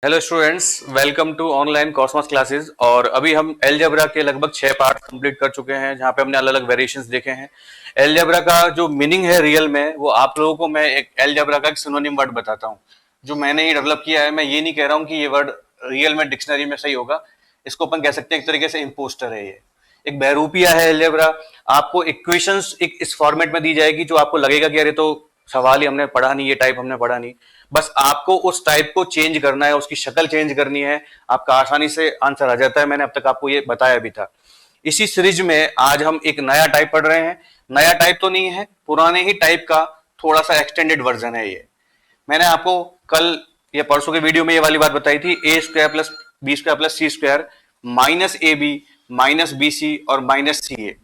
Hello students, welcome to online Cosmos classes. और अभी हम एलजेब्रा के लगभग 6 पार्ट कंप्लीट कर चुके हैं, जहां पे हमने अलग अलग वेरिएशंस देखे हैं। एलजेब्रा का जो मीनिंग है रियल में, वो आप लोगों को मैं एक एलजेब्रा का एक सिनोनिम वर्ड बताता हूं, जो मैंने ही डेवलप किया है। मैं ये नहीं कह रहा हूं कि ये वर्ड रियल में डिक्शनरी में सही होगा। इसको अपन कह सकते हैं एक तरीके से इम्पोस्टर है ये, एक बहरूपिया है एलजेब्रा। आपको इक्वेशंस एक इस फॉर्मेट में दी जाएगी जो आपको लगेगा कि अरे तो सवाल ही हमने पढ़ा नहीं, ये टाइप हमने पढ़ा नहीं। बस आपको उस टाइप को चेंज करना है, उसकी शक्ल चेंज करनी है, आपका आसानी से आंसर आ जाता है। मैंने अब तक आपको ये बताया भी था। इसी सीरीज में आज हम एक नया टाइप पढ़ रहे हैं। नया टाइप तो नहीं है, पुराने ही टाइप का थोड़ा सा एक्सटेंडेड वर्जन है ये। मैंने आपको कल या परसों के वीडियो में ये वाली बात बताई थी, A square plus B square plus C square minus A B minus B C और माइनस सी ए।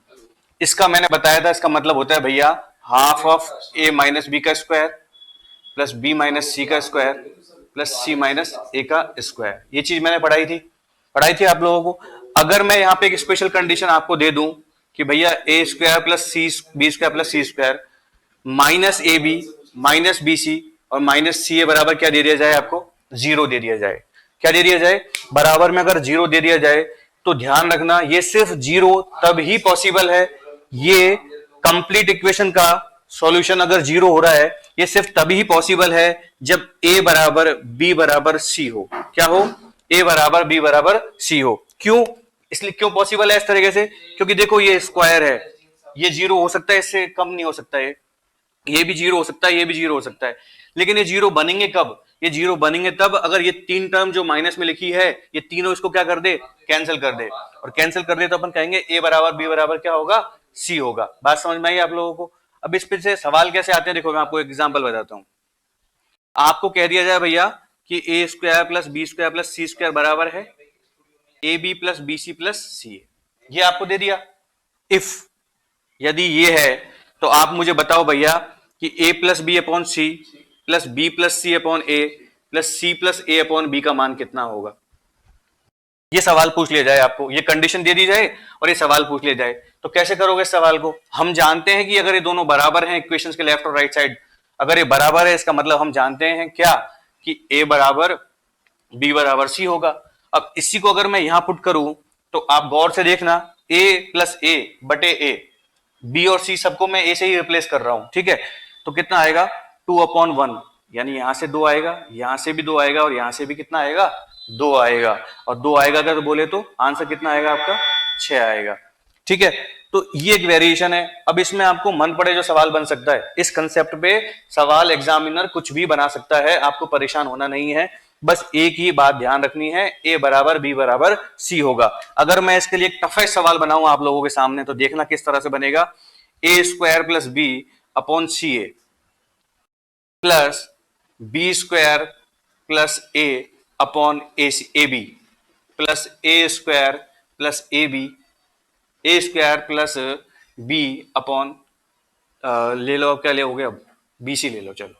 इसका मैंने बताया था, इसका मतलब होता है भैया half of A minus B का स्क्वायर प्लस बी माइनस सी का स्क्वायर प्लस सी माइनस ए का स्क्वायर। ये चीज मैंने पढ़ाई थी आप लोगों को। अगर मैं यहाँ पे एक स्पेशल कंडीशन आपको दे दूं कि भैया A square plus C B square plus C square minus A B minus B C और माइनस सी ए बराबर क्या दे दिया जाए, आपको जीरो दे दिया जाए। क्या दे दिया जाए? बराबर में अगर जीरो दे दिया जाए तो ध्यान रखना, ये सिर्फ जीरो तब ही पॉसिबल है। ये कंप्लीट इक्वेशन का सॉल्यूशन अगर जीरो हो रहा है, ये सिर्फ तभी ही पॉसिबल है जब ए बराबर बी बराबर सी हो। क्या हो? ए बराबर बी बराबर सी हो। क्यों? इसलिए क्यों पॉसिबल है इस तरीके से? क्योंकि देखो ये स्क्वायर है, ये जीरो हो सकता है, इससे कम नहीं हो सकता है। ये भी जीरो हो सकता है, ये भी जीरो हो सकता है। लेकिन ये जीरो बनेंगे कब? ये जीरो बनेंगे तब अगर ये तीन टर्म जो माइनस में लिखी है, ये तीनों इसको क्या कर दे? कैंसिल कर दे। और कैंसिल कर दे तो अपन कहेंगे ए बराबर बी बराबर क्या होगा? सी होगा। बात समझ में आई आप लोगों को? अब इस पे से सवाल कैसे आते हैं, देखो मैं आपको एक एग्जांपल बताता हूं। आपको कह दिया जाए भैया कि A square plus B square plus C square बराबर है A B plus B C plus C A. ये आपको दे दिया। इफ यदि ये है तो आप मुझे बताओ भैया कि A plus B upon C plus B plus C upon A plus C plus A upon B का मान कितना होगा। ये सवाल पूछ लिया जाए आपको, ये कंडीशन दे दी जाए और ये सवाल पूछ लिया जाए, तो कैसे करोगे इस सवाल को? हम जानते हैं कि अगर ये दोनों बराबर हैं इक्वेशंस के लेफ्ट और राइट साइड, अगर ये बराबर है इसका मतलब हम जानते हैं क्या कि ए बराबर बी बराबर सी होगा। अब इसी को अगर मैं यहां पुट करूं तो आप गौर से देखना, ए प्लस ए बटे ए, बी और सी सबको मैं ए से ही रिप्लेस कर रहा हूं, ठीक है। तो कितना आएगा? 2/1, यानी यहां से 2 आएगा, यहां से भी 2 आएगा और यहां से भी कितना आएगा? 2 आएगा। और 2 आएगा अगर बोले तो आंसर कितना आएगा आपका? 6 आएगा, ठीक है। तो ये एक वेरिएशन है। अब इसमें आपको मन पड़े जो सवाल बन सकता है, इस कंसेप्ट पे सवाल एग्जामिनर कुछ भी बना सकता है, आपको परेशान होना नहीं है। बस एक ही बात ध्यान रखनी है, ए बराबर बी बराबर सी होगा। अगर मैं इसके लिए एक टफेस्ट सवाल बनाऊं आप लोगों के सामने, तो देखना किस तरह से बनेगा। A square plus B upon C A plus B square plus A upon A B plus A square plus A B A square plus B upon ले लो, क्या ले हो गया? अब बी सी ले लो, चलो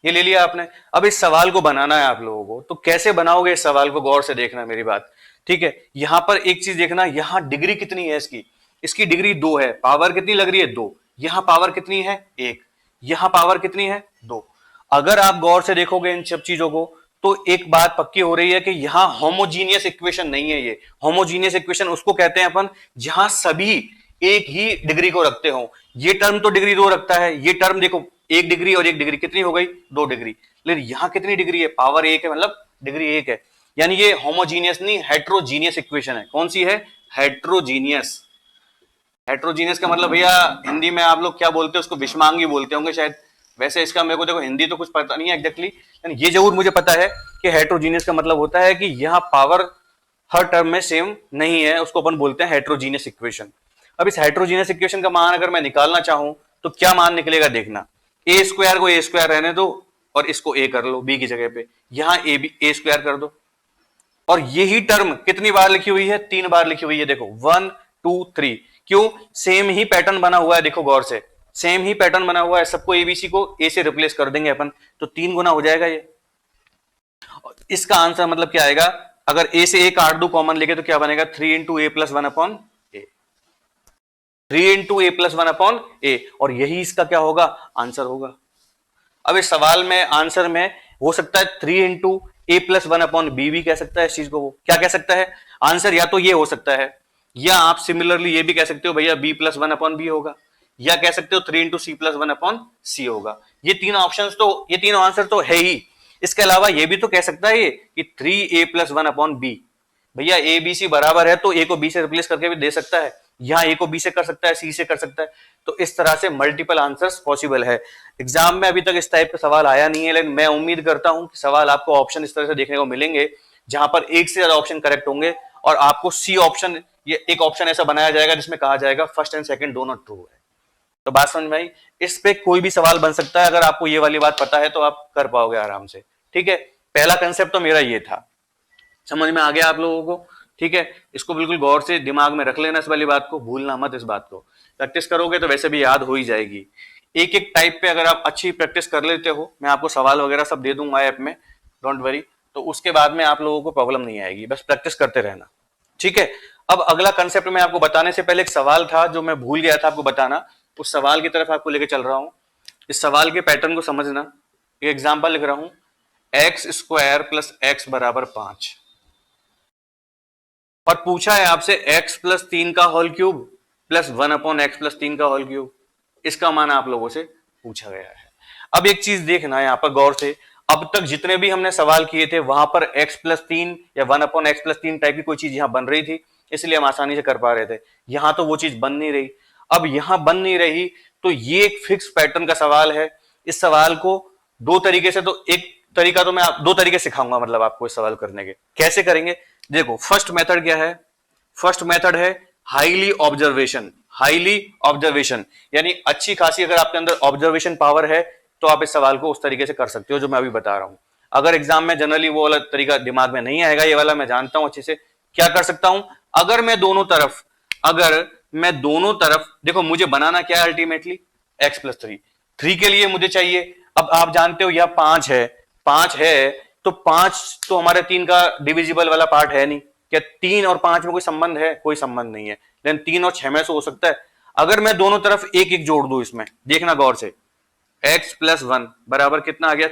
ये ले लिया आपने। अब इस सवाल को बनाना है आप लोगों को, तो कैसे बनाओगे इस सवाल को? गौर से देखना मेरी बात, ठीक है। यहां पर एक चीज देखना, यहां डिग्री कितनी है इसकी? इसकी डिग्री 2 है। पावर कितनी लग रही है? 2। यहां पावर कितनी है? 1। यहां पावर कितनी है? 2। अगर आप गौर से देखोगे इन सब चीजों को, तो एक बात पक्की हो रही है कि यहां होमोजीनियस इक्वेशन नहीं है। ये होमोजीनियस इक्वेशन उसको कहते हैं अपन जहां सभी एक ही डिग्री को रखते हो। ये टर्म तो डिग्री 2 रखता है, ये टर्म देखो 1 डिग्री और 1 डिग्री कितनी हो गई? 2 डिग्री। लेकिन यहां कितनी डिग्री है? पावर 1 है, मतलब डिग्री 1 है। यानी ये होमोजीनियस नहीं, हेट्रोजीनियस इक्वेशन है। कौन सी है? हेट्रोजीनियस। हेट्रोजीनियस का मतलब भैया हिंदी में आप लोग क्या बोलते हैं उसको? विषमांगी बोलते होंगे शायद। वैसे इसका मेरे को देखो हिंदी तो कुछ पता नहीं है एग्जैक्टली, लेकिन ये जरूर मुझे पता है कि हेट्रोजीनियस का मतलब होता है कि यहाँ पावर हर टर्म में सेम नहीं है, उसको अपन बोलते हैं हेट्रोजीनियस इक्वेशन। अब इस हेट्रोजीनियस इक्वेशन का मान अगर मैं निकालना चाहूं तो क्या मान निकलेगा? देखना, ए स्क्वायर को ए स्क्वायर रहने दो और इसको ए कर लो बी की जगह पे, यहां ए बी ए स्क्वायर कर दो। और यही टर्म कितनी बार लिखी हुई है? 3 बार लिखी हुई है। देखो 1 2 3। क्यों? सेम ही पैटर्न बना हुआ है, देखो गौर से, सेम ही पैटर्न बना हुआ है। सबको एबीसी को ए से रिप्लेस कर देंगे अपन, तो 3 गुना हो जाएगा ये। इसका आंसर मतलब क्या आएगा? अगर ए से ए काट दो कॉमन लेके तो क्या बनेगा? 3 into A plus 1 upon A. 3 into A plus 1 upon ए। और यही इसका क्या होगा? आंसर होगा। अब इस सवाल में आंसर में हो सकता है 3 into A plus one upon B भी कह सकता है इस चीज को। वो क्या कह सकता है आंसर, या तो ये हो सकता है, या आप सिमिलरली ये भी कह सकते हो भैया B plus one upon B होगा, या कह सकते हो 3 into C plus one upon C होगा। ये तीनों ऑप्शन तो, ये तीनों आंसर तो है ही। इसके अलावा ये भी तो कह सकता है ये कि 3a plus one upon B, भैया ए बी सी बराबर है तो ए को बी से रिप्लेस करके भी दे सकता है, यहां ए को बी से कर सकता है, सी से कर सकता है। तो इस तरह से मल्टीपल आंसर्स पॉसिबल है। एग्जाम में अभी तक इस टाइप का सवाल आया नहीं है, लेकिन मैं उम्मीद करता हूं कि सवाल आपको ऑप्शन इस तरह से देखने को मिलेंगे जहां पर एक से ज्यादा ऑप्शन करेक्ट होंगे और आपको सी ऑप्शन, ये एक ऑप्शन ऐसा बनाया जाएगा जिसमें कहा जाएगा फर्स्ट एंड सेकंड दोनों ट्रू है। तो बात समझ में आई। इस पे कोई भी सवाल बन सकता है, अगर आपको ये वाली बात पता है तो आप कर पाओगे आराम से। ठीक है, पहला कंसेप्ट तो मेरा ये था, समझ में आ गया आप लोगों को। ठीक है, इसको बिल्कुल गौर से दिमाग में रख लेना, इस वाली बात को भूलना मत। इस बात को प्रैक्टिस करोगे तो वैसे भी याद हो ही जाएगी। एक एक टाइप पे अगर आप अच्छी प्रैक्टिस कर लेते हो, मैं आपको सवाल वगैरह सब दे दूंगा ऐप में, डोंट वरी, तो उसके बाद में आप लोगों को प्रॉब्लम नहीं आएगी, बस प्रैक्टिस करते रहना। ठीक है, अब अगला कंसेप्ट में आपको बताने से पहले एक सवाल था जो मैं भूल गया था आपको बताना, उस सवाल की तरफ आपको लेके चल रहा हूं। इस सवाल के पैटर्न को समझना। एक एग्जाम्पल लिख रहा हूं, एक्स स्क्वायर प्लस एक्स बराबर 5, और पूछा है आपसे x प्लस 3 का whole cube plus 1 upon x plus 3 का होल क्यूब, इसका मान आप लोगों से पूछा गया है। अब एक चीज देखना है यहां पर गौर से, अब तक जितने भी हमने सवाल किए थे वहां पर x प्लस 3 या 1 अपॉन एक्स प्लस 3 टाइप की कोई चीज यहां बन रही थी, इसलिए हम आसानी से कर पा रहे थे। यहां तो वो चीज बन नहीं रही। अब यहां बन नहीं रही तो ये एक फिक्स पैटर्न का सवाल है। इस सवाल को दो तरीके से, तो एक तरीका तो मैं दो तरीके सिखाऊंगा, मतलब आपको इस सवाल करने के कैसे करेंगे। देखो फर्स्ट मेथड क्या है, फर्स्ट मेथड है हाईली ऑब्जर्वेशन। हाईली ऑब्जर्वेशन यानी अच्छी खासी अगर आपके अंदर ऑब्जर्वेशन पावर है तो आप इस सवाल को उस तरीके से कर सकते हो जो मैं अभी बता रहा हूं। अगर एग्जाम में जनरली वो वाला तरीका दिमाग में नहीं आएगा, ये वाला मैं जानता हूं अच्छे से, क्या कर सकता हूं, अगर मैं दोनों तरफ देखो, मुझे बनाना क्या है अल्टीमेटली एक्स प्लस 3, 3 के लिए मुझे चाहिए, अब आप जानते हो यह 5 है तो 5 तो हमारे 3 का डिविजिबल वाला पार्ट है नहीं। क्या 3 और 5 में कोई संबंध है? कोई संबंध नहीं है, लेकिन 3 और 6 में से हो सकता है। अगर मैं दोनों तरफ एक एक जोड़ दूं, इसमें देखना गौर से, x प्लस 1 बराबर कितना आ गया,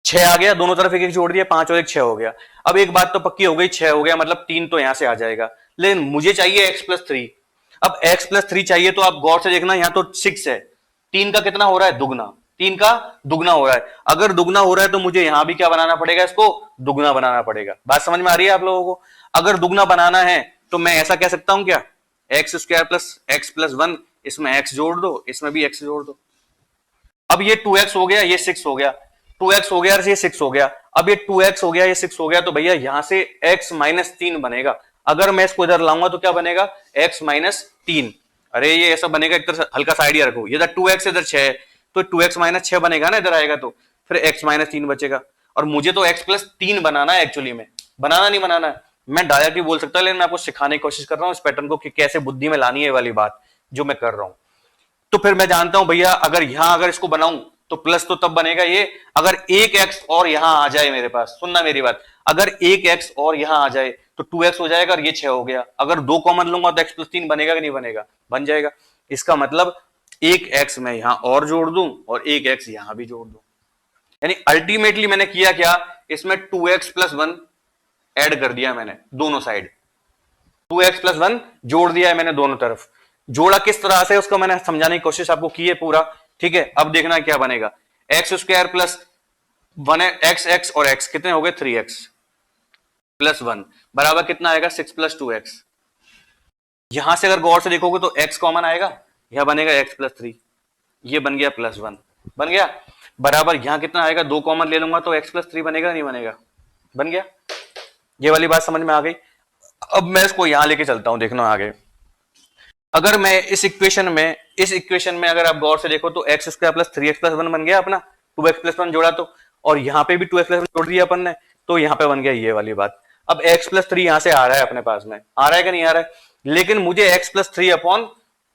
6 आ गया, दोनों तरफ एक एक जोड़ दिया, 5 और 1 6 हो गया। अब एक बात तो पक्की हो गई, 6 हो गया मतलब 3 तो यहां से आ जाएगा, लेकिन मुझे चाहिए x प्लस 3। अब x प्लस 3 चाहिए तो आप गौर से देखना, यहां तो 6 है, 3 का कितना हो रहा है, दुगना, 3 का दुगना हो रहा है। अगर दुगना हो रहा है तो मुझे यहां भी क्या बनाना पड़ेगा, इसको दुगना बनाना पड़ेगा। बात समझ में आ रही है आप लोगों को। अगर दुगना बनाना है तो मैं ऐसा कह सकता हूं क्या, x square plus x plus 1, इसमें x जोड़ दो, इसमें भी x जोड़ दो। अब ये 2x हो गया, ये 6 हो गया, 2x हो गया, ये 6 हो गया। अब ये 2x हो गया, ये 6 हो गया, तो भैया यहां से x माइनस 3 बनेगा। अगर मैं इसको इधर लाऊंगा तो क्या बनेगा, x माइनस 3। अरे ये ऐसा बनेगा, एक तरह हल्का सा आइडिया रखो, ये 2x इधर 6 है तो 2x माइनस 6 बनेगा ना, इधर आएगा तो फिर x माइनस 3 बचेगा। और मुझे तो x प्लस 3 बनाना है, एक्चुअली में बनाना नहीं बनाना है, मैं डायरेक्ट भी बोल सकता हूं, लेकिन मैं आपको सिखाने की कोशिश कर रहा हूं इस पैटर्न को कि कैसे बुद्धि में लानी है वाली बात जो मैं कर रहा हूं। तो फिर मैं जानता हूं भैया अगर यहां अगर इसको बनाऊं तो प्लस तो तब बनेगा ये, अगर एक एक्स और यहां आ जाए मेरे पास, सुनना मेरी बात, अगर एक एक्स और यहां आ जाए तो 2x हो जाएगा और ये 6 हो गया। अगर 2 कॉमन लूंगा तो x प्लस 3 बनेगा कि नहीं बनेगा, बन जाएगा। इसका मतलब एक एक्स मैं यहां और जोड़ दूं और एक एक्स यहां भी जोड़ दूं, यानी अल्टीमेटली मैंने किया क्या, इसमें 2x प्लस 1 ऐड कर दिया मैंने दोनों साइड, 2x प्लस 1 जोड़ दिया है मैंने दोनों तरफ। जोड़ा किस तरह से उसको मैंने समझाने की कोशिश आपको की है पूरा। ठीक है, अब देखना क्या बनेगा, एक्स स्क्वायर प्लस 1 एक्स और x कितने हो गए, 3x प्लस 1 बराबर कितना आएगा, 6 प्लस 2x। यहां से अगर गौर से देखोगे तो x कॉमन आएगा, यह बनेगा x प्लस 3, ये बन गया प्लस 1, बन गया बराबर, यहां कितना आएगा, 2 कॉमन ले लूंगा तो x प्लस 3 बनेगा नहीं बनेगा, बन गया। ये वाली बात समझ में आ गई। अब मैं इसको यहां लेके चलता हूं, देखना आगे। अगर मैं इस इक्वेशन में अगर आप गौर से देखो तो x square plus 3x plus 1 बन गया अपना, 2x प्लस 1 जोड़ा तो, और यहां पे भी 2x प्लस 1 जोड़ दिया अपन ने, तो यहां पे बन गया ये वाली बात। अब x प्लस 3 यहां से आ रहा है अपने पास में, आ रहा है कि नहीं आ रहा है, लेकिन मुझे x plus 3 upon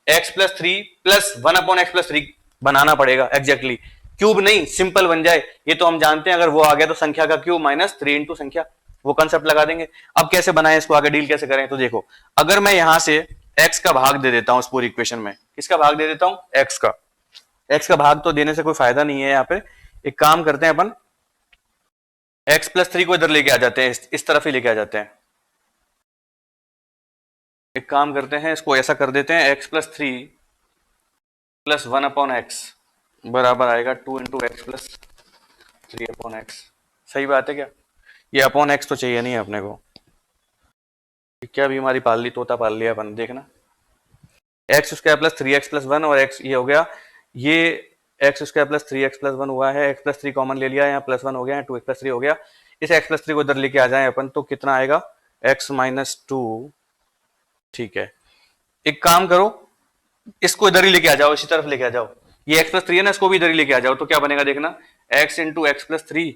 x plus 3 plus 1 upon x plus 3 बनाना पड़ेगा एग्जैक्टली। क्यूब नहीं, सिंपल बन जाए, ये तो हम जानते हैं, अगर वो आ गया तो संख्या का क्यूब माइनस 3 इंटू संख्या, वो कंसेप्ट लगा देंगे। अब कैसे बनाएं इसको, आगे डील कैसे करें, तो देखो अगर मैं यहां से x का भाग दे देता हूं इस पूरी इक्वेशन में, किसका भाग दे देता हूं, x का भाग तो देने से कोई फायदा नहीं है यहाँ पे। एक काम करते हैं अपन, एक्स प्लस थ्री को इधर लेके आ जाते हैं, इस तरफ ही लेके आ जाते हैं। एक काम करते हैं, इसको ऐसा कर देते हैं, x plus three plus one upon x बराबर आएगा 2 × x+3/x। सही बात है क्या? ये अपॉन एक्स तो चाहिए नहीं है अपने को। क्या बीमारी पाल ली, तोता पाल लिया अपन, देखना। x² + 3x+1 और x ये हो गया, ये x²+ 3x+1 हुआ है, x+3 कॉमन ले लिया, यहाँ +1 हो गया, 2x+3 हो गया। इस x+3 को इधर लेके आ जाए अपन तो कितना आएगा, x-2। ठीक है, एक काम करो, इसको इधर ही लेके आ जाओ, इसी तरफ लेके आ जाओ। ये x+3 है ना, इसको भी इधर ही लेके आ जाओ तो क्या बनेगा देखना, x × x+3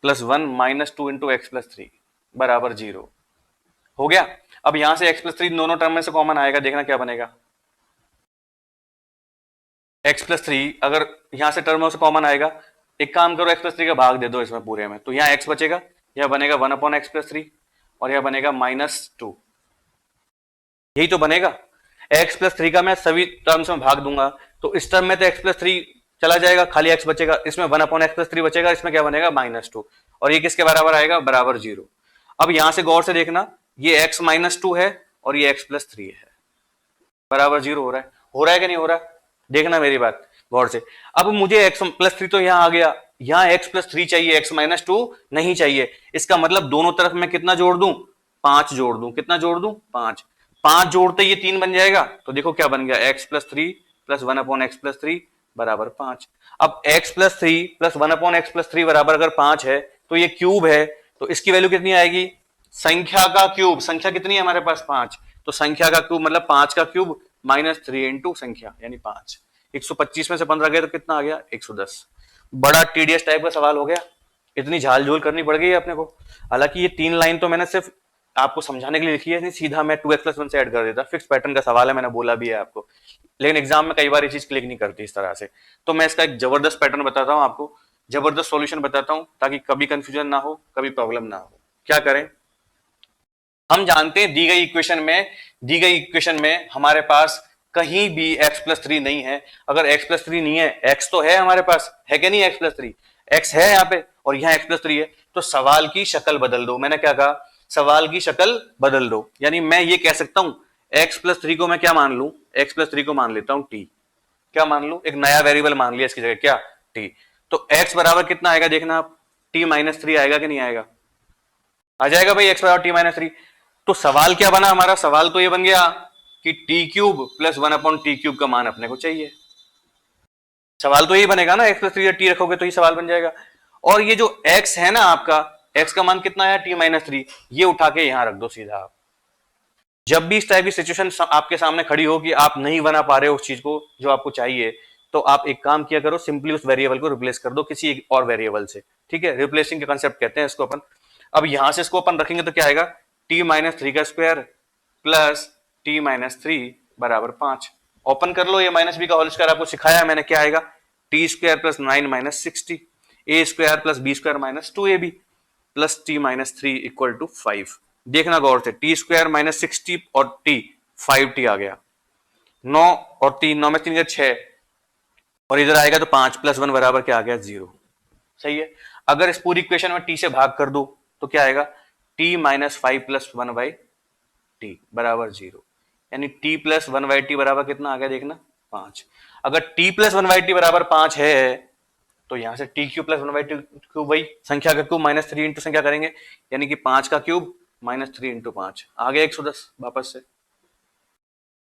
+1 - 2 × x+3 बराबर 0 हो गया। अब यहां से x+3 दोनों टर्म में से कॉमन आएगा, देखना क्या बनेगा। x+3 अगर यहां से टर्म से कॉमन आएगा, एक काम करो x+3 का भाग दे दो इसमें पूरे में, तो यहाँ x बचेगा, यह बनेगा 1/x+3 और यह बनेगा -2। यही तो बनेगा। x+3 का मैं सभी टर्म्स में भाग दूंगा तो इस टर्म में तो x+3 चला जाएगा, खाली x बचेगा, इसमें 1/x+3 बचेगा, इसमें क्या बनेगा -2 और ये किसके बराबर आएगा, बराबर 0। अब यहां से गौर से देखना, ये x -2 है और ये x+3 है, बराबर 0 हो रहा है कि नहीं हो रहा है? देखना मेरी बात गौर से। अब मुझे x+3 तो यहां आ गया, यहां x+3 चाहिए, x -2 नहीं चाहिए। इसका मतलब दोनों तरफ मैं कितना जोड़ दूं, 5 जोड़ दूं। कितना जोड़ दूं, 5। 5 जोड़ते ये 3 बन जाएगा, तो देखो क्या बन गया, x+3 + 1/x+3 बराबर 5। अब x+3 + 1/x+3 बराबर अगर 5 है तो ये क्यूब है, तो इसकी वैल्यू कितनी आएगी, संख्या का क्यूब। संख्या कितनी है हमारे पास, 5, तो संख्या का क्यूब मतलब 5 का क्यूब -3 × संख्या यानी 5। 125 में से 15 गए तो कितना आ गया, 110। बड़ा टीडीएस टाइप का सवाल हो गया, इतनी झाल झूल करनी पड़ गई है अपने को। हालांकि ये 3 लाइन तो मैंने सिर्फ आपको समझाने के लिए लिखी है, नहीं सीधा मैं 2x+1 से ऐड कर देता। फिक्स पैटर्न का सवाल है, मैंने बोला भी है आपको, लेकिन एग्जाम में कई बार ये चीज क्लिक नहीं करती इस तरह से। तो मैं इसका एक जबरदस्त पैटर्न बताता हूँ आपको, जबरदस्त सॉल्यूशन बताता हूँ, ताकि कभी कंफ्यूजन ना हो, कभी प्रॉब्लम ना हो। क्या करें, हम जानते हैं दी गई इक्वेशन में हमारे पास कहीं भी x+3 नहीं है। अगर x+3 नहीं है, x तो है हमारे पास, है कि नहीं, x+3 x है यहाँ पे और यहाँ x+3 है, तो सवाल की शक्ल बदल दो। मैंने क्या कहा, सवाल की शक्ल बदल दो, यानी मैं ये कह सकता हूं x+3 को मैं क्या मान लू, x+3 को मान लेता हूं t। क्या मान लू, एक नया वेरिएबल मान लिया इसकी जगह, क्या, t। तो x बराबर कितना आएगा देखना आप, t-3 आएगा कि नहीं आएगा, आ जाएगा भाई, x बराबर t-3। तो सवाल क्या बना हमारा, सवाल तो ये बन गया कि t³ + 1/t³ का मान अपने को चाहिए। सवाल तो यही बनेगा ना, x+3 या t रखोगे तो ही सवाल बन जाएगा। और ये जो x है ना आपका, x का मान कितना है, t-3, ये उठा के यहां रख दो सीधा आप। जब भी इस टाइप की सिचुएशन आपके सामने खड़ी हो कि आप नहीं बना पा रहे हो उस चीज को जो आपको चाहिए, तो आप एक काम किया करो, सिंपली उस वेरिएबल को रिप्लेस कर दो किसी एक और वेरिएबल से। ठीक है, रिप्लेसिंग के कंसेप्ट कहते हैं इसको अपन। अब यहां से इसको अपन रखेंगे तो क्या आएगा, t-3 प्लस t-3 बराबर 5। ओपन कर लो, ये -b का होल स्क्वायर आपको सिखाया मैंने, क्या आएगा, t² + 9 - 60 a² + b² - 2ab plus t-3 = 5। देखना गौर से, t² - 60 और t 5t आ गया, 9 और 3, 9 में 3 का 6 और इधर आएगा तो 5 + 1 बराबर क्या आ गया, 0। सही है। अगर इस पूरी इक्वेशन में t से भाग कर दो तो क्या आएगा, t - 5 + 1/t बराबर 0, यानी t + 1/t बराबर कितना आ गया देखना, 5। अगर t + 1/t बराबर 5 है तो यहां से t³ + 1/t³ वही संख्या का क्यूब -3 × संख्या करेंगे, यानी कि 5 का क्यूब -3 × 5 आ गया 110। वापस से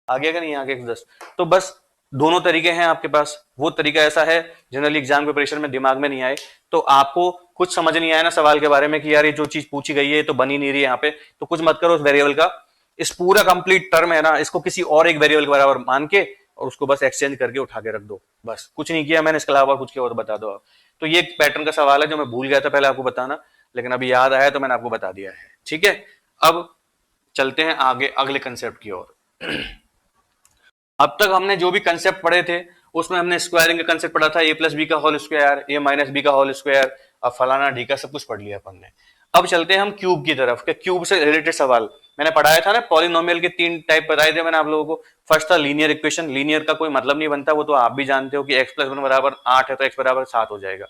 आ गया कि नहीं, आ गया 110। तो बस दोनों तरीके हैं आपके पास। वो तरीका ऐसा है जनरली एग्जाम प्रिपरेशन में दिमाग में नहीं आए, तो आपको कुछ समझ नहीं आया ना सवाल के बारे में कि यार ये जो चीज पूछी गई है तो बनी नहीं रही है यहाँ पे, तो कुछ मत करो, उस वेरिएबल का इस पूरा कंप्लीट टर्म है ना, इसको किसी और एक वेरिएबल के बराबर मान के और उसको बस एक्सचेंज करके उठा के रख दो। बस कुछ नहीं किया मैंने, इसके अलावा कुछ किया और बता दो आप। तो ये एक पैटर्न का सवाल है जो मैं भूल गया था पहले आपको बताना, लेकिन अभी याद आया तो मैंने आपको बता दिया है। ठीक है, अब चलते हैं आगे अगले कंसेप्ट की ओर। अब तक हमने जो भी कंसेप्ट पढ़े थे उसमें हमने स्क्वायरिंग का कंसेप्ट पढ़ा था, a + b का होल स्क्वायर, a - b का होल स्क्वायर, अब फलाना ढीका सब कुछ पढ़ लिया अपन ने। अब चलते हैं हम क्यूब की तरफ, कि क्यूब से रिलेटेड सवाल मैंने पढ़ाया था ना, पॉलिनोमियल के 3 टाइप बताए थे मैंने आप लोगों को। फर्स्ट था लीनियर इक्वेशन, लीनियर का कोई मतलब नहीं बनता, वो तो आप भी जानते हो कि x + 1 = 8 है तो x = 7 हो जाएगा।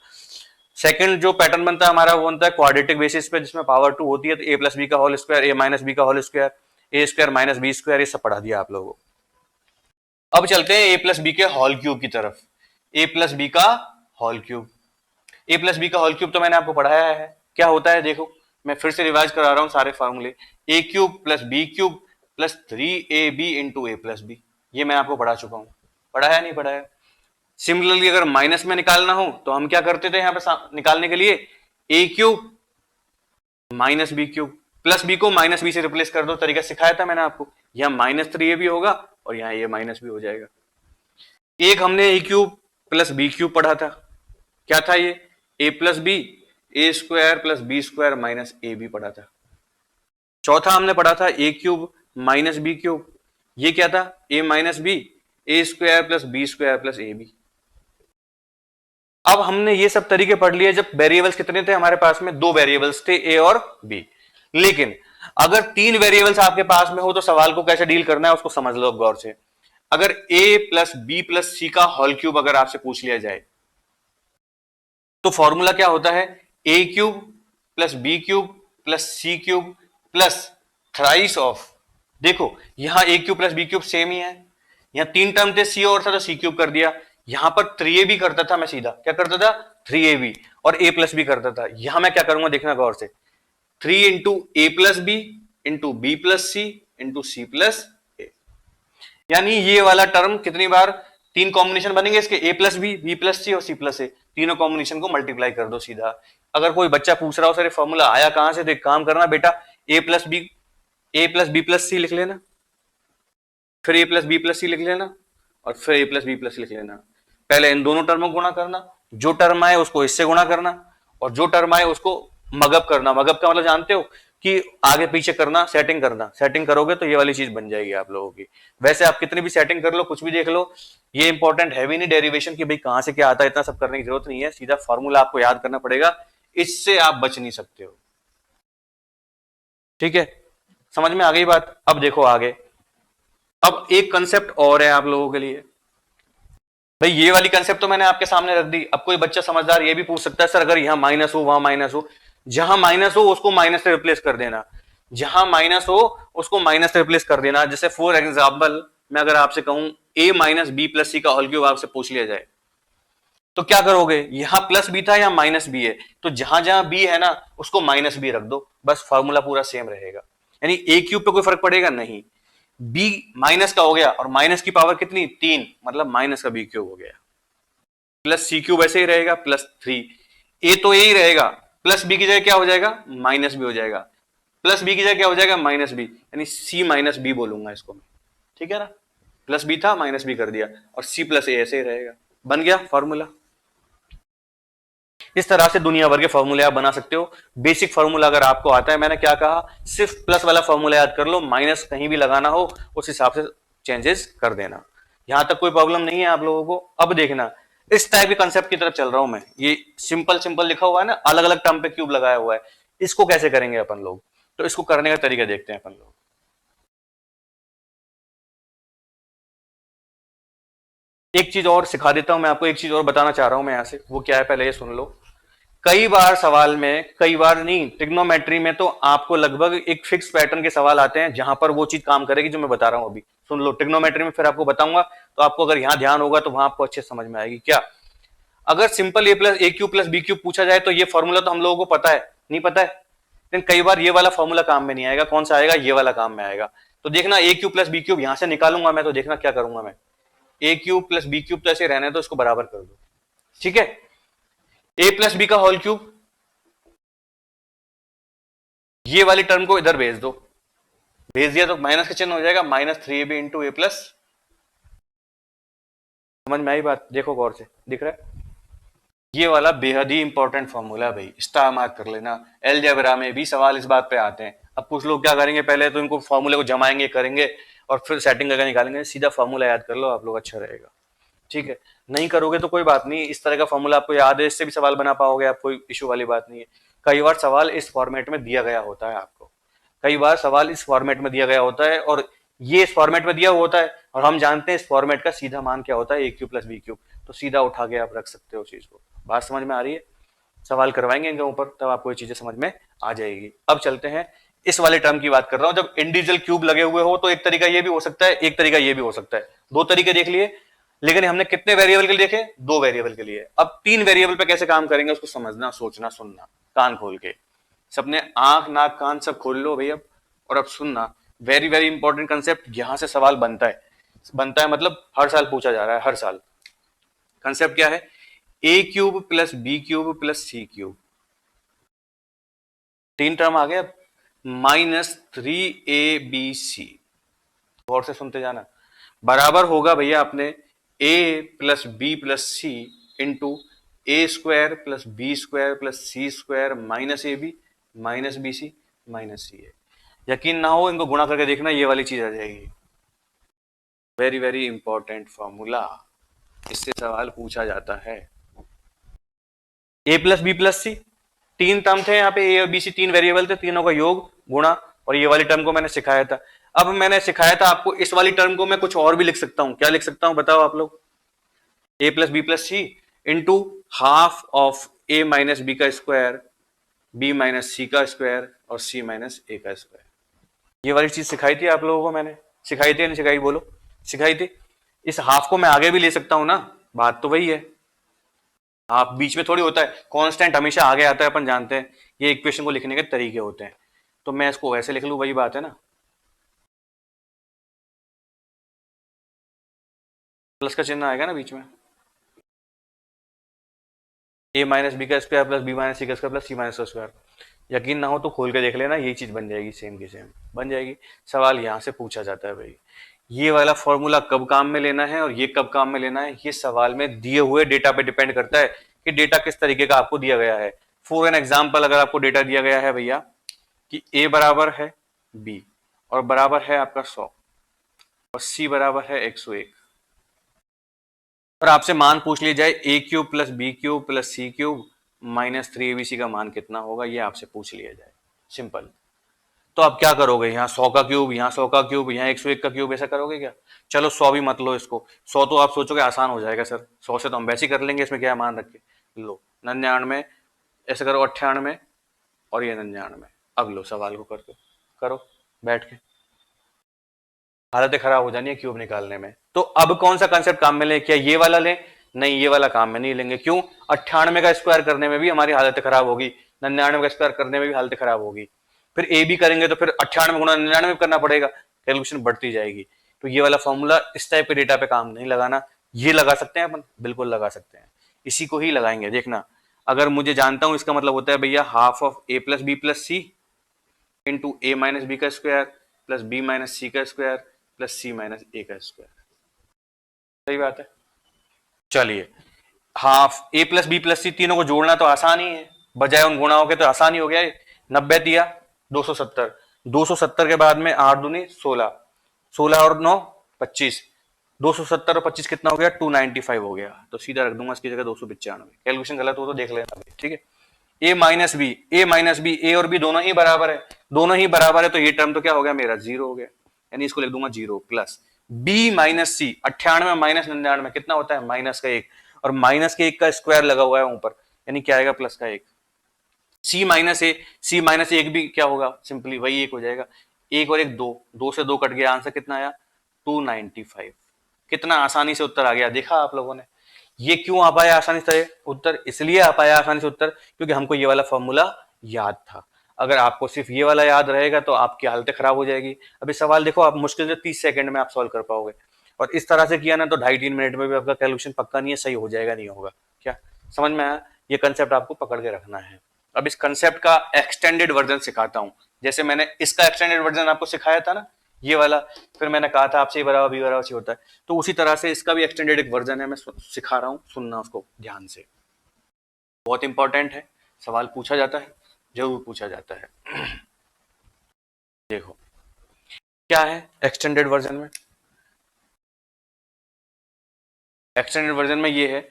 सेकंड जो पैटर्न बनता है हमारा वो बनता है क्वाड्रेटिक बेसिस पे, जिसमें पावर 2 होती है, तो ए प्लस बी का होल स्क्वायर, ए माइनस बी का होल स्क्वायर, ए स्क्वायर माइनस बी स्क्वायर, ये सब पढ़ा दिया आप लोगों को। अब चलते हैं ए प्लस बी के होल क्यूब की तरफ। ए प्लस बी का होल क्यूब, ए प्लस बी का होल क्यूब तो मैंने आपको पढ़ाया है, क्या होता है देखो, मैं फिर से रिवाइज करा रहा हूं सारे फॉर्मूले। A cube plus B cube plus 3ab into A plus B, ये मैं आपको पढ़ा चुका हूं, पढ़ाया नहीं पढ़ाया। सिमिलरली अगर माइनस में निकालना हो तो हम क्या करते थे यहां पे निकालने के लिए, A cube minus B cube, plus B को माइनस बी से रिप्लेस कर दो, तरीका सिखाया था मैंने आपको। यहां माइनस 3ab होगा और यहां ये माइनस बी हो जाएगा। एक हमने A cube plus B cube पढ़ा था, क्या था ये, A plus B, A square plus B square minus A B पढ़ा था। चौथा हमने पढ़ा था A cube minus B cube, ये क्या था, A minus B, A square plus B square plus A B. अब हमने ये सब तरीके पढ़ लिए जब वेरिएबल्स कितने थे हमारे पास में, दो वेरिएबल्स थे ए और बी। लेकिन अगर तीन वेरिएबल्स आपके पास में हो तो सवाल को कैसे डील करना है उसको समझ लो गौर से। अगर ए प्लस बी प्लस सी का होल क्यूब अगर आपसे पूछ लिया जाए तो फॉर्मूला क्या होता है, A cube plus B cube plus C cube plus thrice of, देखो यहां A cube plus B cube same ही है, यहां तीन टर्म थे सी और था तो सी क्यूब कर दिया, यहां पर 3ab करता था मैं सीधा, क्या करता था 3ab, और a प्लस बी करता था। यहां मैं क्या करूंगा देखना गौर से, 3 into A plus B into B plus C into C plus A, यानी ये वाला टर्म कितनी बार, तीन कॉम्बिनेशन बनेंगे इसके, ए प्लस बी, बी प्लस सी और सी प्लस ए, तीनों कॉम्बिनेशन को मल्टीप्लाई कर दो सीधा। अगर कोई बच्चा पूछ रहा हो सर फॉर्मूला आया कहां से, तो एक काम करना बेटा, ए प्लस बी प्लस सी लिख लेना, फिर ए प्लस बी प्लस सी लिख लेना, और फिर ए प्लस बी प्लस लिख लेना। पहले इन दोनों टर्मों को गुणा करना, जो टर्म आए उसको इससे गुणा करना, और जो टर्म आए उसको मगअप करना। मगअप का मतलब जानते हो कि आगे पीछे करना, सेटिंग करना, सेटिंग करोगे तो ये वाली चीज बन जाएगी आप लोगों की। वैसे आप कितनी भी सेटिंग कर लो, कुछ भी देख लो, ये इंपॉर्टेंट है भी नहीं डेरिवेशन की भाई कहां से क्या आता है, इतना सब करने की जरूरत नहीं है, सीधा फॉर्मूला आपको याद करना पड़ेगा, इससे आप बच नहीं सकते हो। ठीक है, समझ में आ गई बात। अब देखो आगे, अब एक कंसेप्ट और है आप लोगों के लिए, भाई ये वाली कंसेप्ट तो मैंने आपके सामने रख दी। अब कोई बच्चा समझदार ये भी पूछ सकता है सर अगर यहां माइनस हो वहां माइनस हो, जहां माइनस हो उसको माइनस से रिप्लेस कर देना, जहां माइनस हो उसको माइनस से रिप्लेस कर देना। जैसे फॉर एग्जाम्पल मैं अगर आपसे कहूं ए माइनस बी प्लस सी का होल क्यूब आपसे पूछ लिया जाए तो क्या करोगे, यहां प्लस बी था यहां माइनस बी है, तो जहां जहां बी है ना उसको माइनस बी रख दो, बस फॉर्मूला पूरा सेम रहेगा। यानी ए क्यूब पे कोई फर्क पड़ेगा नहीं, बी माइनस का हो गया और माइनस की पावर कितनी 3, मतलब माइनस का बी क्यूब हो गया, प्लस सी क्यूब ऐसे ही रहेगा प्लस 3, ए तो ए ही रहेगा, प्लस बी की जगह क्या हो जाएगा माइनस बी हो जाएगा, प्लस बी की जगह क्या हो जाएगा माइनस बी, यानी सी माइनस बी बोलूंगा इसको मैं, ठीक है ना, प्लस बी था माइनस बी कर दिया, और सी प्लस ए ऐसे ही रहेगा, बन गया फॉर्मूला। इस तरह से दुनिया भर के फॉर्मूले आप बना सकते हो। बेसिक फॉर्मूला अगर आपको आता है, मैंने क्या कहा, सिर्फ प्लस वाला फॉर्मूला याद कर लो, माइनस कहीं भी लगाना हो उस हिसाब से चेंजेस कर देना, यहां तक कोई प्रॉब्लम नहीं है आप लोगों को। अब देखना, इस टाइप के कंसेप्ट की तरफ चल रहा हूं मैं, ये सिंपल सिंपल लिखा हुआ है ना, अलग अलग टर्म पे क्यूब लगाया हुआ है, इसको कैसे करेंगे अपन लोग, तो इसको करने का तरीका देखते हैं अपन लोग। एक चीज और सिखा देता हूं मैं आपको, एक चीज और बताना चाह रहा हूं मैं यहां से, वो क्या है पहले ये सुन लो। कई बार सवाल में, कई बार नहीं, ट्रिग्नोमेट्री में तो आपको लगभग एक फिक्स पैटर्न के सवाल आते हैं जहां पर वो चीज काम करेगी जो मैं बता रहा हूं अभी। सुन लो, ट्रिग्नोमेट्री में फिर आपको बताऊंगा, तो आपको अगर यहां ध्यान होगा तो वहां आपको अच्छे समझ में आएगी। क्या, अगर सिंपल ए क्यूब प्लस बी क्यूब पूछा जाए तो ये फॉर्मूला तो हम लोगों को पता है, नहीं पता है, लेकिन कई बार ये वाला फॉर्मूला काम में नहीं आएगा। कौन सा आएगा, ये वाला काम में आएगा। तो देखना, ए क्यूब प्लस बी क्यूब यहां से निकालूंगा मैं, तो देखना क्या करूंगा मैं, ए क्यूब प्लस बी क्यूब तो ऐसे रहने दो, इसको बराबर कर दो, ठीक है, ए प्लस बी का होल क्यूब, ये वाली टर्म को इधर भेज दो, भेज दिया तो माइनस का चिन्ह हो जाएगा, minus 3ab into A plus, समझ में आई बात, देखो गौर से, दिख रहा है, ये वाला बेहद ही इंपॉर्टेंट फॉर्मूला है भाई, स्टार मार्क कर लेना। अलजेब्रा में भी सवाल इस बात पे आते हैं। अब कुछ लोग क्या करेंगे, पहले तो इनको फॉर्मूले को जमाएंगे करेंगे और फिर सेटिंग करके निकालेंगे, सीधा फॉर्मूला याद कर लो आप लोग, अच्छा रहेगा, ठीक है। नहीं करोगे तो कोई बात नहीं, इस तरह का फॉर्मूला आपको याद है, इससे भी सवाल बना पाओगे आप, कोई इशू वाली बात नहीं है। कई बार सवाल इस फॉर्मेट में दिया गया होता है आपको, कई बार सवाल इस फॉर्मेट में दिया गया होता है, और ये इस फॉर्मेट में दिया हुआ होता है, और हम जानते हैं इस फॉर्मेट का सीधा मान क्या होता है, A cube plus B cube, तो सीधा उठा के आप रख सकते हो चीज को। बात समझ में आ रही है, सवाल करवाएंगे इनके ऊपर, तब आपको ये चीजें समझ में आ जाएगी। अब चलते हैं इस वाले टर्म की बात कर रहा हूं। जब इंडिविजुअल क्यूब लगे हुए हो तो एक तरीका ये भी हो सकता है, एक तरीका ये भी हो सकता है। दो तरीके देख लिए, लेकिन हमने कितने वेरिएबल के लिए देखे? दो वेरिएबल के लिए। अब तीन वेरिएबल पे कैसे काम करेंगे उसको समझना, सोचना, सुनना कान खोल के। सबने आंख नाक कान सब खोल लो भैया, और अब सुनना। वेरी वेरी इंपॉर्टेंट कंसेप्ट, यहां से सवाल बनता है। बनता है मतलब हर साल पूछा जा रहा है, हर साल। कंसेप्ट क्या है? A cube plus B cube plus C cube, तीन टर्म आ गया, माइनस 3ab। गौर से सुनते जाना। बराबर होगा भैया अपने a plus B plus C into A square plus B square plus C square minus A B minus B C minus C A. यकीन ना हो इनको गुणा करके देखना, ये वाली चीज आ जाएगी। वेरी वेरी इंपॉर्टेंट फॉर्मूला, इससे सवाल पूछा जाता है। ए प्लस बी प्लस सी, तीन टर्म थे यहाँ पे, ए और बी सी तीन वेरिएबल थे, तीनों का योग गुणा, और ये वाली टर्म को मैंने सिखाया था। अब मैंने सिखाया था आपको इस वाली टर्म को मैं कुछ और भी लिख सकता हूं। क्या लिख सकता हूं बताओ आप लोग? A plus B plus C into half of A minus B का स्क्वायर, बी माइनस सी का स्क्वायर और सी माइनस ए का स्क्वायर। ये वाली चीज सिखाई थी आप लोगों को मैंने, सिखाई थी या नहीं सिखाई? बोलो, सिखाई थी। इस हाफ को मैं आगे भी ले सकता हूं ना, बात तो वही है। हाफ बीच में थोड़ी होता है, कांस्टेंट हमेशा आगे आता है, अपन जानते हैं। ये इक्वेशन को लिखने के तरीके होते हैं, तो मैं इसको वैसे लिख लूं, वही बात है ना। प्लस का चिन्ह आएगा ना बीच में, ए माइनस बी का स्क्वायर प्लस बी माइनस सी का स्क्वायर प्लस सी माइनस का स्क्वायर। यकीन ना हो तो खोल के देख लेना, यही चीज बन जाएगी, सेम की सेम बन जाएगी। सवाल यहां से पूछा जाता है भाई, ये वाला फॉर्मूला कब काम में लेना है और ये कब काम में लेना है, ये सवाल में दिए हुए डेटा पे डिपेंड करता है कि डेटा किस तरीके का आपको दिया गया है। फॉर एन एग्जाम्पल, अगर आपको डेटा दिया गया है भैया कि ए बराबर है बी और बराबर है आपका 100 और सी बराबर है 101, और आपसे मान पूछ लिया जाए A cube plus B cube plus C cube minus 3abc का मान कितना होगा, ये आपसे पूछ लिया जाए, सिंपल। तो आप क्या करोगे? यहाँ 100 का क्यूब, यहाँ 100 का क्यूब, यहाँ 101 का क्यूब, ऐसा करोगे क्या? चलो 100 भी मत लो, इसको 100 तो आप सोचोगे आसान हो जाएगा सर, 100 से तो हम वैसे ही कर लेंगे, इसमें क्या मान रख के। लो 99, ऐसे करो 98 और ये 99। अब लो सवाल को करके करो बैठ के, हालत खराब हो जानी है क्यूब निकालने में। तो अब कौन सा कंसेप्ट काम में ले? क्या ये वाला ले? नहीं, ये वाला काम में नहीं लेंगे। क्यों? 98 का स्क्वायर करने में भी हमारी हालत खराब होगी, 99 का स्क्वायर करने में भी हालत खराब होगी, फिर ए भी करेंगे तो फिर 98 गुणा 99 करना पड़ेगा, कैलकुलेशन बढ़ती जाएगी। तो ये वाला फॉर्मूला इस टाइप के डेटा पे काम नहीं लगाना। ये लगा सकते हैं अपन, बिल्कुल लगा सकते हैं, इसी को ही लगाएंगे। देखना, अगर मुझे जानता हूं, इसका मतलब होता है भैया half of A plus B plus C into A minus B का स्क्वायर प्लस बी माइनस सी का स्क्वायर प्लस सी माइनस ए का स्क्वायर। सही बात है। चलिए, half A plus B plus C, तीनों को जोड़ना तो आसान ही है, बजाय उन गुणाओं के तो आसान ही हो गया है। 90 दिया 270, 270 के बाद में 8 दूनी 16, 16 और 9 25, 270 और 25 कितना हो गया? 295 हो गया। तो सीधा रख दूंगा इसकी जगह 295। कैलकुलेशन गलत हो तो देख लेना, ठीक है। ए माइनस बी, ए माइनस बी, ए और बी दोनों ही बराबर है, दोनों ही बराबर है, तो ये टर्म तो क्या हो गया मेरा? जीरो हो गया, यानी इसको लिख दूंगा जीरो प्लस बी माइनस सी। 98 माइनस 99 कितना होता है? माइनस का एक, और माइनस के एक का स्क्वायर लगा हुआ है ऊपर, यानी क्या आएगा? प्लस का एक। सी माइनस ए, सी माइनस एक भी क्या होगा? सिंपली वही एक हो जाएगा। एक और एक दो, दो से दो कट गया, आंसर कितना आया? 295। कितना आसानी से उत्तर आ गया, देखा आप लोगों ने? ये क्यों आ पाया आसानी से उत्तर? इसलिए आ पाया आसानी से उत्तर क्योंकि हमको ये वाला फॉर्मूला याद था। अगर आपको सिर्फ ये वाला याद रहेगा तो आपकी हालत खराब हो जाएगी। अभी सवाल देखो, आप मुश्किल से 30 सेकंड में आप सॉल्व कर पाओगे, और इस तरह से किया ना तो 2.5-3 मिनट में भी आपका कैलकुलेशन पक्का नहीं है, सही हो जाएगा नहीं होगा। क्या समझ में आया? ये कंसेप्ट आपको पकड़ के रखना है। अब इस कंसेप्ट का एक्सटेंडेड वर्जन सिखाता हूं, जैसे मैंने इसका एक्सटेंडेड वर्जन आपको सिखाया था ना, ये वाला, फिर मैंने कहा था आपसे बराबर बी बराबर सी होता है, तो उसी तरह से इसका भी एक्सटेंडेड एक वर्जन है, मैं सिखा रहा हूं, सुनना उसको ध्यान से, बहुत इंपॉर्टेंट है, सवाल पूछा जाता है, जरूर पूछा जाता है। देखो क्या है एक्सटेंडेड वर्जन में। एक्सटेंडेड वर्जन में ये है,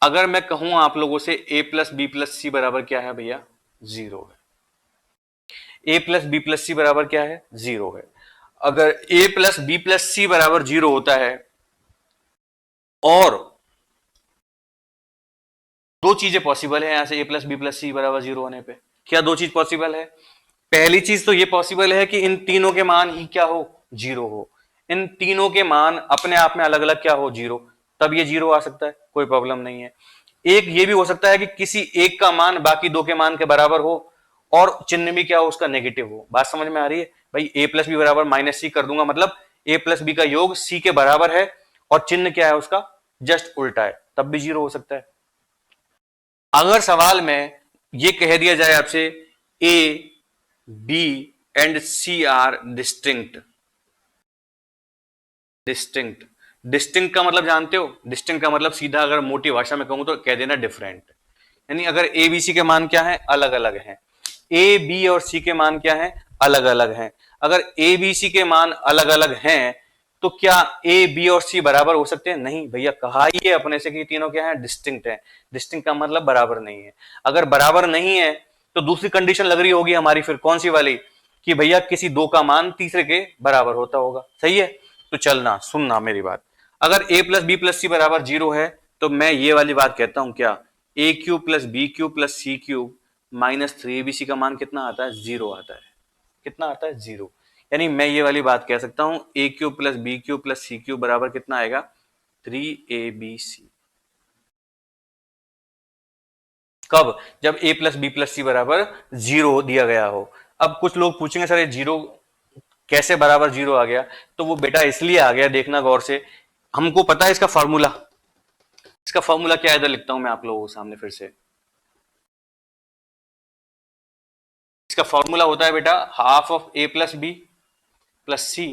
अगर मैं कहूं आप लोगों से ए प्लस बी प्लस सी बराबर क्या है भैया? जीरो है। ए प्लस बी प्लस सी बराबर क्या है? जीरो है। अगर ए प्लस बी प्लस सी बराबर जीरो होता है और दो चीजें पॉसिबल है यहां से a plus B plus C बराबर 0 होने पे। क्या दो चीज पॉसिबल है? पहली चीज तो ये पॉसिबल है कि इन तीनों के मान ही क्या हो, 0 हो। इन तीनों के मान अपने आप में अलग अलग क्या हो, 0, तब ये 0 आ सकता है, कोई प्रॉब्लम नहीं है। एक ये भी हो सकता है कि किसी एक का मान बाकी दो के मान के बराबर हो और चिन्ह भी क्या हो, उसका नेगेटिव हो। बात समझ में आ रही है भाई? a प्लस बी बराबर माइनस सी कर दूंगा, मतलब a प्लस बी का योग c के बराबर है और चिन्ह क्या है उसका, जस्ट उल्टा है, तब भी 0 हो सकता है। अगर सवाल में ये कह दिया जाए आपसे A B and C are distinct, distinct, distinct का मतलब जानते हो? डिस्टिंक्ट का मतलब सीधा अगर मोटी भाषा में कहूं तो कह देना डिफरेंट। यानी अगर ए बी सी के मान क्या है, अलग अलग हैं। ए बी और सी के मान क्या है, अलग अलग हैं। अगर ए बी सी के मान अलग अलग हैं तो क्या ए बी और सी बराबर हो सकते हैं? नहीं भैया, कहा ही है अपने से कि तीनों क्या है, डिस्टिंक्ट है। डिस्टिंक्ट का मतलब बराबर नहीं है। अगर बराबर नहीं है तो दूसरी कंडीशन लग रही होगी हमारी, फिर कौन सी वाली, कि भैया किसी दो का मान तीसरे के बराबर होता होगा। सही है? तो चलना सुनना मेरी बात, अगर a plus B plus C बराबर 0 है तो मैं ये वाली बात कहता हूं, क्या A cube plus B cube plus C cube minus 3abc का मान कितना आता है, 0 आता है। कितना आता है, 0। यानी मैं ये वाली बात कह सकता हूं A cube plus B cube plus C cube बराबर कितना आएगा, 3abc। कब? जब a plus B plus C बराबर 0 दिया गया हो। अब कुछ लोग पूछेंगे सर ये 0 कैसे बराबर 0 आ गया? तो वो बेटा इसलिए आ गया, देखना गौर से, हमको पता है इसका फॉर्मूला। इसका फॉर्मूला क्या है, इधर लिखता हूं मैं आप लोगों के सामने फिर से। इसका फॉर्मूला होता है बेटा half of A plus B plus C,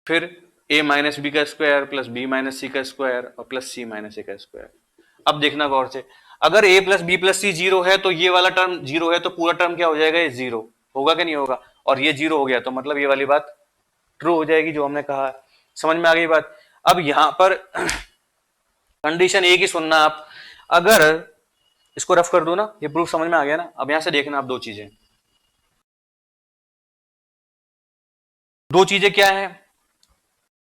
फिर a माइनस बी का स्क्वायर प्लस बी माइनस सी का स्क्वायर और प्लस सी माइनस ए का स्क्वायर। अब देखना गौर से, अगर a प्लस बी प्लस सी 0 है तो ये वाला टर्म 0 है, तो पूरा टर्म क्या हो जाएगा, ये 0 होगा कि नहीं होगा? और ये 0 हो गया तो मतलब ये वाली बात ट्रू हो जाएगी जो हमने कहा। समझ में आ गई बात? अब यहां पर कंडीशन एक ही सुनना आप, अगर इसको रफ कर दो ना, ये प्रूफ समझ में आ गया ना। अब यहां से देखना आप दो चीजें, दो चीजें क्या है,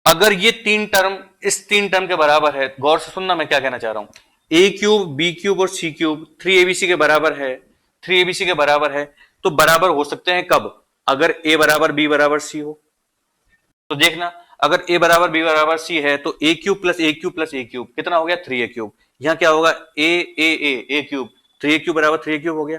अगर ये तीन टर्म इस तीन टर्म के बराबर है, गौर से सुनना मैं क्या कहना चाह रहा हूं, ए क्यूब बी क्यूब और सी क्यूब 3abc के बराबर है, 3abc के बराबर है, तो बराबर हो सकते हैं कब, अगर a बराबर b बराबर c हो। तो देखना, अगर a बराबर b बराबर c है तो a cube plus a cube plus a cube कितना हो गया, 3a क्यूब। यहां क्या होगा, a क्यूब, 3a क्यूब बराबर 3a क्यूब हो गया।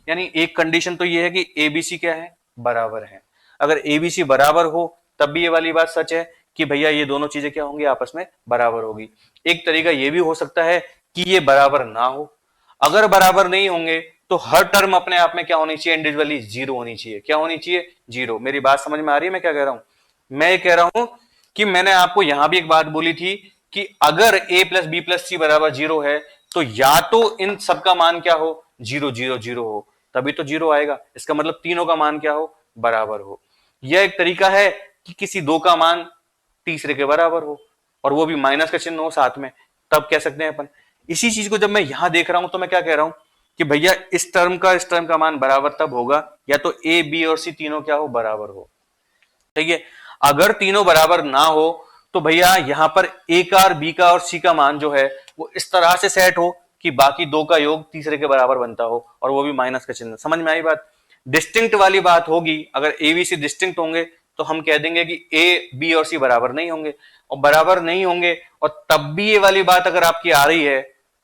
यानी एक कंडीशन तो ये है कि abc क्या है, बराबर है। अगर abc बराबर हो तब भी ये वाली बात सच है कि भैया ये दोनों चीजें क्या होंगी, आपस में बराबर होगी। एक तरीका ये भी हो सकता है कि ये बराबर ना हो। अगर बराबर नहीं होंगे तो हर टर्म अपने आप में क्या होनी चाहिए, इंडिविजुअली 0 होनी चाहिए। क्या होनी चाहिए, 0। मेरी बात समझ में आ रही है मैं क्या कह रहा हूं? मैं ये कह रहा हूं कि मैंने आपको यहां भी एक बात बोली थी कि अगर a plus B plus C बराबर 0 है तो या तो इन सबका मान क्या हो, 0 0 0 हो, तभी तो 0 आएगा। इसका मतलब तीनों का मान क्या हो, बराबर हो। यह एक तरीका है कि किसी दो का मान तीसरे के बराबर हो और वो भी माइनस का चिन्ह हो साथ में, तब कह सकते हैं अपन। इसी चीज को जब मैं यहां देख रहा हूं तो मैं क्या कह रहा हूं कि भैया इस टर्म का मान बराबर तब होगा या तो ए बी और सी तीनों क्या हो, बराबर हो। ठीक है? अगर तीनों बराबर ना हो तो भैया यहां पर ए का और बी का और सी का मान जो है वो इस तरह से सेट हो कि बाकी दो का योग तीसरे के बराबर बनता हो और वो भी माइनस का चिन्ह। समझ में आई बात? डिस्टिंक्ट वाली बात होगी, अगर ए बी सी डिस्टिंक्ट होंगे तो हम कह देंगे कि ए बी और सी बराबर नहीं होंगे, और बराबर नहीं होंगे और तब भी ये वाली बात अगर आपकी आ रही है,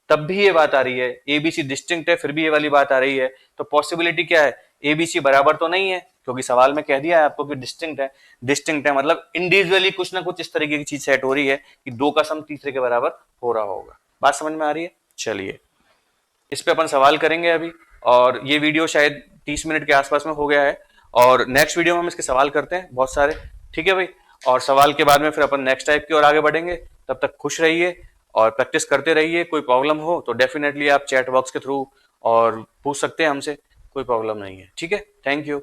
तब भी ये बात आ रही है ए बी सी डिस्टिंक्ट है फिर भी ये वाली बात आ रही है, तो पॉसिबिलिटी क्या है, ए बी सी बराबर तो नहीं है, क्योंकि सवाल में कह दिया है आपको कि डिस्टिंक्ट है। डिस्टिंक्ट है मतलब इंडिविजुअली कुछ ना कुछ इस तरीके की चीज सेट हो रही है कि दो का सम तीसरे के बराबर हो रहा होगा। बात समझ में आ रही है? चलिए इस पे अपन सवाल करेंगे अभी, और ये वीडियो शायद 30 मिनट के आसपास में हो गया है और नेक्स्ट वीडियो में हम इसके सवाल करते हैं बहुत सारे। ठीक है भाई? और सवाल के बाद में फिर अपन नेक्स्ट टाइप की ओर आगे बढ़ेंगे। तब तक खुश रहिए और प्रैक्टिस करते रहिए। कोई प्रॉब्लम हो तो डेफिनेटली आप चैट बॉक्स के थ्रू और पूछ सकते हैं हमसे, कोई प्रॉब्लम नहीं है। ठीक है? Thank you.